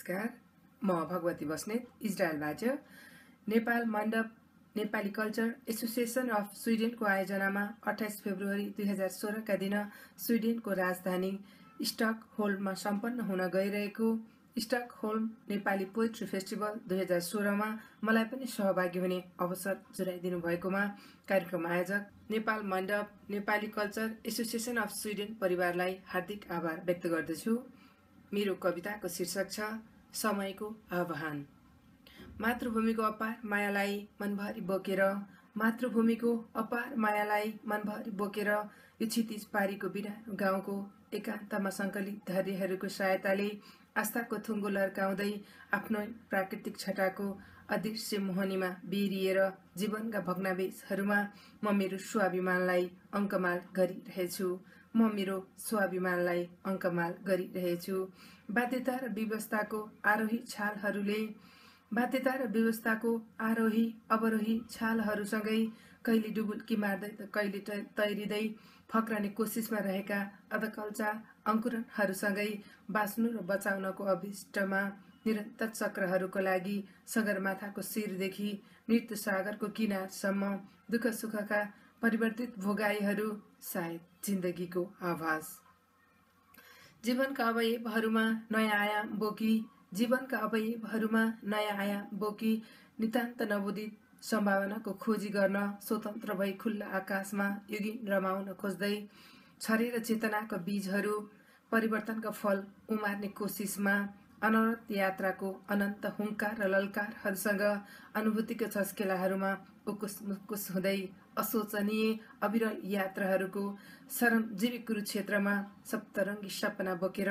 नमस्कार, म भगवती बस्नेत इजरायलबाट। Nepal Mandap Nepali culture association of स्विडेनको आयोजनामा 28 फेब्रुअरी 2016 का दिन स्विडेनको राजधानी स्टकहोल्ममा सम्पन्न हुन गइरहेको स्टकहोल्म नेपाली पोइट्री फेस्टिभल 2016 मा मलाई पनि सहभागी हुने अवसर जुराइदिनु भएकोमा कार्यक्रम आयोजक Nepal Mandap Nepali culture association of Sweden परिवारलाई हार्दिक आभार व्यक्त गर्दछु। मेरो कविताको शीर्षक छ समयको आह्वान। मातृभूमिको अपार मायालाई मनभरि बोकेर, मातृभूमिको अपार मायालाई मनभरि बोकेर यो क्षितिज पारीको बिरानो गाउँको एकान्तमा सङ्कलित धैर्यहरूको सहायताले आस्थाको थुङ्गो लर्काउँदै आफ्नो प्राकृतिक छटाको अदृश्य मोहनीमा बेरिएर जीवनका भग्नावेशहरूमा म मेरो स्वाभिमानलाई अङ्कमाल गरिरहेछु। म मेरो स्वाभिमानलाई अङ्कमाल गरिरहेछु। बाध्यता र व्यवस्थाको आरोही छालहरूले बाध्यता र व्यवस्थाको आरोही अवरोही छालहरूसँगै कहिले डुबुल्की मार्दै त कहिले तैरिँदै फक्रने कोसिसमा रहेका अधकल्चा अङ्कुरणहरूसँगै बाँच्नु र बचाउनको अभिष्टमा निरन्तर चक्रहरूको लागि सगरमाथाको शिरदेखि नृत्य सागरको किनारसम्म दुःख सुखका परिवर्तित भोगाईहरू सायद जिन्दगीको आभास। जीवनका अवयवहरूमा नयाँ आयाम बोकी जीवनका अवयवहरूमा नयाँ आयाम बोकी नितान्त नवोदित सम्भावनाको खोजी गर्न स्वतन्त्र भई खुल्ला आकाशमा युगिन रमाउन खोज्दै छरेर चेतनाका बीजहरू परिवर्तनका फल उमार्ने कोसिसमा अनवरत यात्राको अनन्त हुङ्कार र ललकारहरूसँग अनुभूतिको छस्केलाहरूमा उकुस मुकुस हुँदै असोचनीय अविरल यात्राहरूको श्रमजीवी कुरुक्षेत्रमा सप्तरङ्गी सपना बोकेर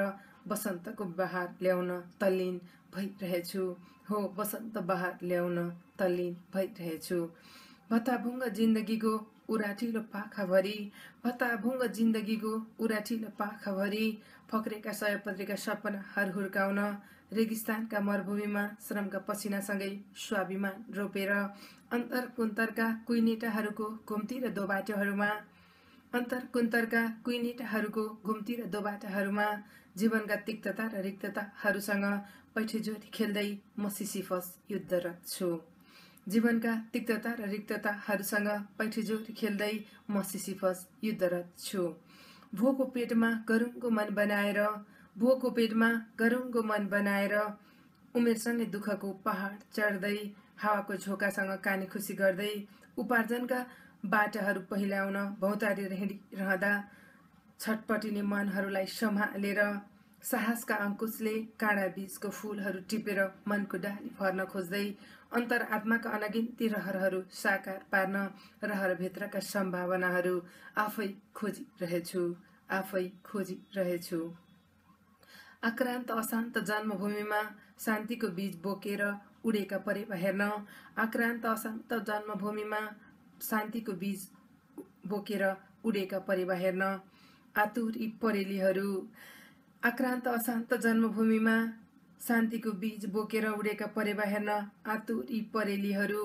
वसन्तको बहार ल्याउन तल्लीन भइरहेछु। हो, वसन्त बहार ल्याउन तल्लीन भइरहेछु। भत्ताभुङ्ग जिन्दगीको उराठिलो पाखाभरि भत्ताभुङ्ग जिन्दगीको उराठिलो पाखाभरि फक्रेका सयपत्रीका सपनाहरू हुर्काउन रेगिस्तानका मरुभूमिमा श्रमका पसिनासँगै स्वाभिमान रोपेर अन्तरकुन्तरका कुइनेटाहरूको घुम्ती र दोबाटोहरूमा घुम्ती र दोबाटाहरूमा जीवनका तिक्तता र रिक्तताहरूसँग पैठेजोरी खेल्दै म सिसिफस युद्धरत छु। जीवनका तिक्तता र रिक्तताहरूसँग पैठेजोरी खेल्दै म सिसिफस युद्धरत छु। भोको पेटमा गरुङको मन बनाएर भोको पेटमा गरुङको मन बनाएर उमेरसँगै दुःखको पहाड चढ्दै हावाको झोकासँग काने खुसी गर्दै उपार्जनका बाटाहरू पहिल्याउन भौतारी हिँडिरहँदा छटपटिने मनहरूलाई सम्हालेर साहसका अङ्कुशले काँडा बीजको फूलहरू टिपेर मनको डाली भर्न खोज्दै अन्तरआत्माका अनगिन्ती रहरहरू साकार पार्न रहरभित्रका सम्भावनाहरू आफै खोजिरहेछु। आक्रान्त अशान्त जन्मभूमिमा शान्तिको बीज बोकेर उडेका परेवा हेर्न आक्रान्त अशान्त जन्मभूमिमा शान्तिको बीज बोकेर उडेका परेवा हेर्न आतुर यी परेलीहरू आक्रान्त अशान्त जन्मभूमिमा शान्तिको बीज बोकेर उडेका परेवा हेर्न आतुर यी परेलीहरू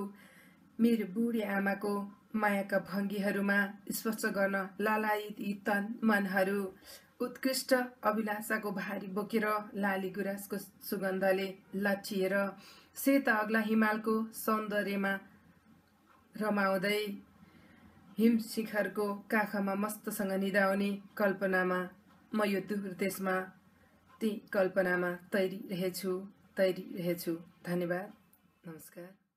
मेरो बुढी आमाको मायाका भङ्गीहरूमा स्पर्श गर्न लालायित यी तन मनहरू उत्कृष्ट अभिलाषाको भारी बोकेर लाली गुराँसको सुगन्धले लट्ठिएर सेता अग्ला हिमालको सौन्दर्यमा रमाउँदै हिमशिखरको काखमा मस्तसँग निदाउने कल्पनामा म यो दूर देशमा ती कल्पनामा तैरिरहेछु। धन्यवाद, नमस्कार।